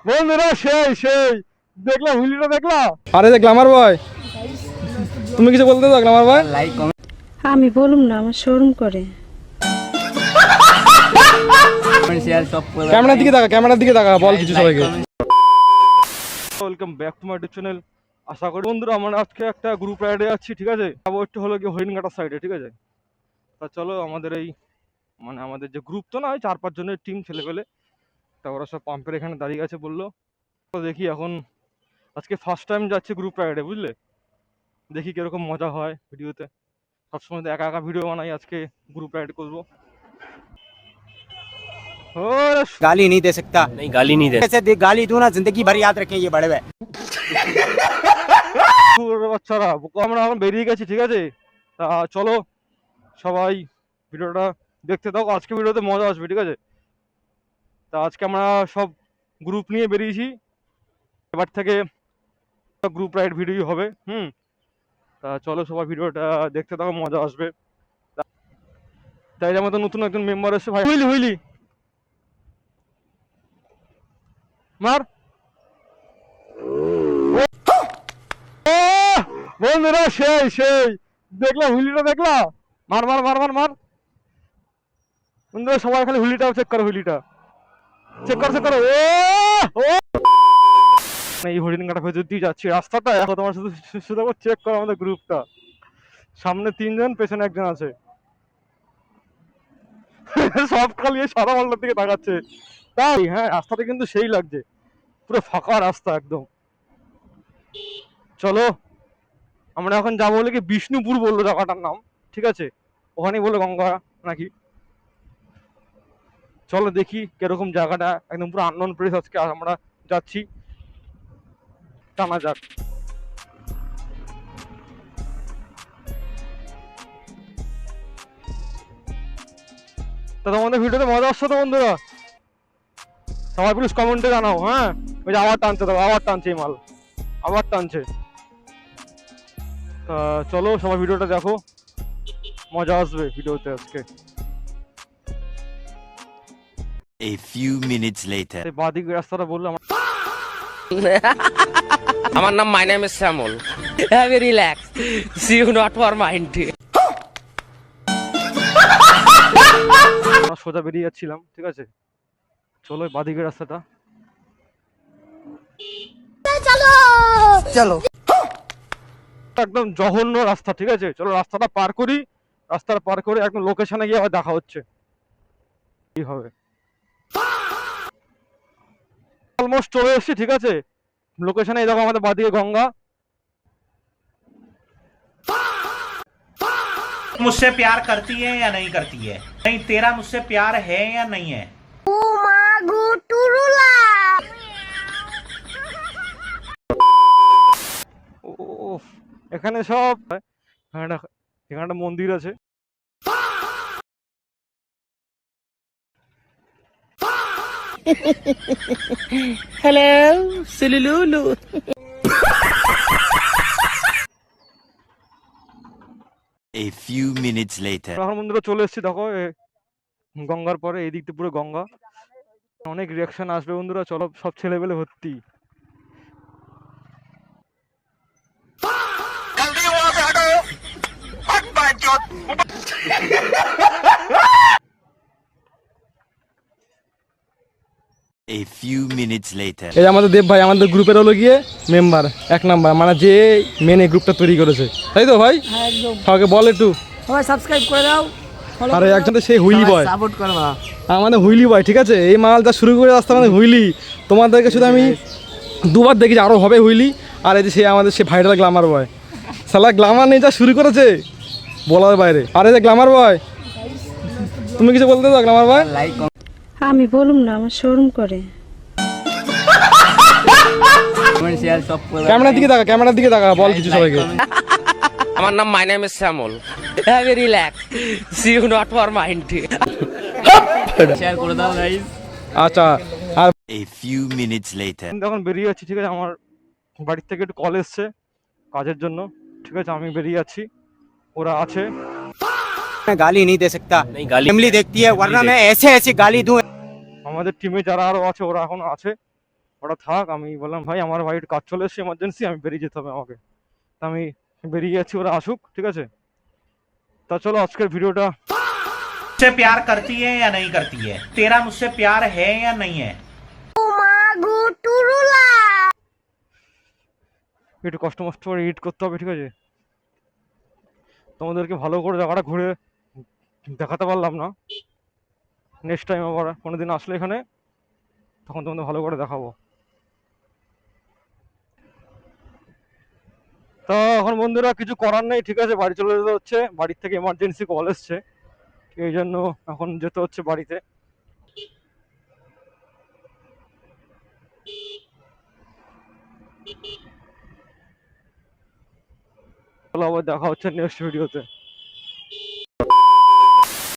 বন্ধুরা সেই সেই দেখলা হুলিটা দেখলা? আরে দেখ গ্ল্যামার বয়, তুমি কিছু বলতে দাও গ্ল্যামার বয়। আমি বলুম না, আমার শোরুম করে। ক্যামেরার দিকে তাকা, ক্যামেরার দিকে তাকা, বল কিছু সবাইকে। Welcome back to my YouTube channel. আশা করি বন্ধুরা আমরা আজকে একটা গ্রুপ রাইডে যাচ্ছি, ঠিক আছে? যাবো একটু হলো কি হরিণঘাটার সাইডে, ঠিক আছে? তা চলো আমাদের এই মানে আমাদের যে গ্রুপ তো না, ওই 4-5 জনের টিম ছেলে পেলে, তা ওরা সব পাম্পের এখানে দাঁড়িয়ে আছে বললো। তো দেখি এখন আজকে ফার্স্ট টাইম যাচ্ছি গ্রুপ রাইডে, বুঝলে? দেখি কিরকম মজা হয় ভিডিওতে। সবসময় তো একা একা ভিডিও বানাই, আজকে গ্রুপ রাইড করবো। गाली नहीं दे सकता। नहीं गाली नहीं दे ऐसे गाली दूं ना जिंदगी भर याद रखें ये बड़े हुए। বাচ্চারা আমরা এখন বেরিয়ে গেছি, ঠিক আছে? তা চলো সবাই ভিডিওটা দেখতে থাকো, আজকে ভিডিওতে মজা আসবে, ঠিক আছে? তা আজকে আমরা সব গ্রুপ নিয়ে বেরিয়েছি, এবার থেকে গ্রুপ রাইড ভিডিও হবে। তা চলো সবাই ভিডিওটা দেখতে থাকো, মজা আসবে। তাই আমাদের নতুন একজন মেম্বার এসে, ভাই হুইলি হুইলি মার। বন্ধুরা সেই সেই দেখলা হুইলিটা দেখলা? মার মার মার মার মার। বন্ধুরা সবাই খালি হুইলিটাও চেক করো, হুইলিটা চেক করো চেক করো। ও এই হরিণঘাটা ভেতর দিয়ে যাচ্ছি রাস্তাটা, এখন তোমার শুধু শুধু চেক করো আমাদের গ্রুপটা। সামনে 3 জন, পেছনে 1 জন আছে। সব খালি সাদা মালটার দিকে তাকাচ্ছে। তাই হ্যাঁ, রাস্তাটা কিন্তু সেই লাগছে, পুরো ফাঁকা রাস্তা একদম। চলো আমরা এখন যাবো বলে কি বিষ্ণুপুর বললো জায়গাটার নাম, ঠিক আছে? ওখানেই বললো গঙ্গা নাকি। চলো দেখি কিরকম জায়গাটা, একদম পুরো আননোন প্লেস আজকে আমরা যাচ্ছি, টানা যাক। তা তোমাদের ভিডিওতে মজা আসছে তো বন্ধুরা? সবাই প্লিজ কমেন্টে জানাও। হ্যাঁ, ওই যে আবার টানছে, দেখো আবার টানছে এই মাল, আবার টানছে। তা চলো সবাই ভিডিওটা দেখো, মজা আসবে ভিডিওতে আজকে। A few minutes later. এই বাদিক রাস্তাটা বললো আমার আমার নাম my name is Shyamal. Have a relax, see you not for mind. আমরা সোজা বেরিয়ে যাচ্ছিলাম, ঠিক আছে? চলো বাদিকের রাস্তাটা चलो একদম জঘন্য রাস্তা, ঠিক আছে? চলো রাস্তাটা পার করি, রাস্তাটা পার করে একদম লোকেশনে গিয়ে আবার দেখা হচ্ছে কি হবে। অলমোস্ট চলে এসেছি, ঠিক আছে? লোকেশনে দেখো আমাদের বাদিকে গঙ্গা। मुझसे प्यार करती है या नहीं करती है? नहीं, तेरा मुझसे प्यार है या नहीं है? ও এখানে সব এখানে এখানে একটা মন্দির আছে। Hello সিলুলুলু। A few minutes later. এখন মন্দিরে চলে এসেছি, দেখো গঙ্গার পরে এই দিকটা পুরো গঙ্গা। অনেক রিয়াকশন আসবে বন্ধুরা, চলো সব ছেলেবেলে ভর্তি। A few minutes later. এই আমাদের দেব ভাই আমাদের গ্রুপের হলো গিয়ে মেম্বার 1 নাম্বার, মানে যে মেন এই গ্রুপটা তৈরি করেছে, তাই তো ভাই? একদম সবাইকে বল একটু। সবাই সাবস্ক্রাইব করে দাও, আরে একজন তো সেই হুইলি বয়, सपोर्ट करवा। আমাদের হুইলি বয়, ঠিক আছে? এই মাল যা শুরু করে রাস্তা আমাদের হুইলি, তোমাদেরকে শুধু আমি 2বার দেখেছি, আরও হবে হুইলি। আর এই যে সে আমাদের সে ভাইরাল গ্ল্যামার বয়, শালা গ্ল্যামার নিয়ে যা শুরু করেছে বলার বাইরে। আর এই যে গ্ল্যামার বয়, তুমি কিছু বলতে দাও গ্ল্যামার বয়। আমি বলুম না, আমার শোরুম করে। ক্যামেরার দিকে তাকা, ক্যামেরার দিকে তাকা, বল কিছু সবাইকে। আমার নাম my name is Shyamal. Have a relax, see you not for mind. Share कर दो गाइस। আচ্ছা আর A few minutes later. এখন বেরিয়ে যাচ্ছি, ঠিক আছে? আমার বাড়ির থেকে একটু কল এসছে কাজের জন্য, ঠিক আছে? আমি বেরিয়ে যাচ্ছি, ওরা আছে। मैं गाली नहीं दे सकता। नहीं गाली फैमिली देखती है, वरना मैं ऐसे ऐसी गाली दूं। আমাদের টিমে যারা আরো আছে ওরা এখনো আছে, ওরা থাক, আমি বললাম ভাই আমার বাড়ির কাজ চলে এসেছে এমার্জেন্সি, আমি বেরিয়ে যেতে হবে আমাকে। তা আমি বেরিয়ে যাচ্ছি, ওরা আসুক, ঠিক আছে? তা চলো আজকের ভিডিওটা मुझसे प्यार करती है या नहीं करती है, तेरा मुझसे प्यार है या नहीं है। একটু কষ্ট মষ্ট করে এডিট করতে হবে, ঠিক আছে? তোমাদেরকে ভালো করে জায়গাটা ঘুরে দেখাতে পারলাম না। নেক্সট টাইম আবার কোনোদিন আসলে এখানে তখন তোমাদের ভালো করে দেখাবো। তো এখন বন্ধুরা কিছু করার নেই, ঠিক আছে? বাড়ি চলে যেতে হচ্ছে, বাড়ির থেকে এমার্জেন্সি কল এসছে, এই জন্য এখন যেতে হচ্ছে বাড়িতে। চলো আবার দেখা হচ্ছে নেক্সট ভিডিওতে।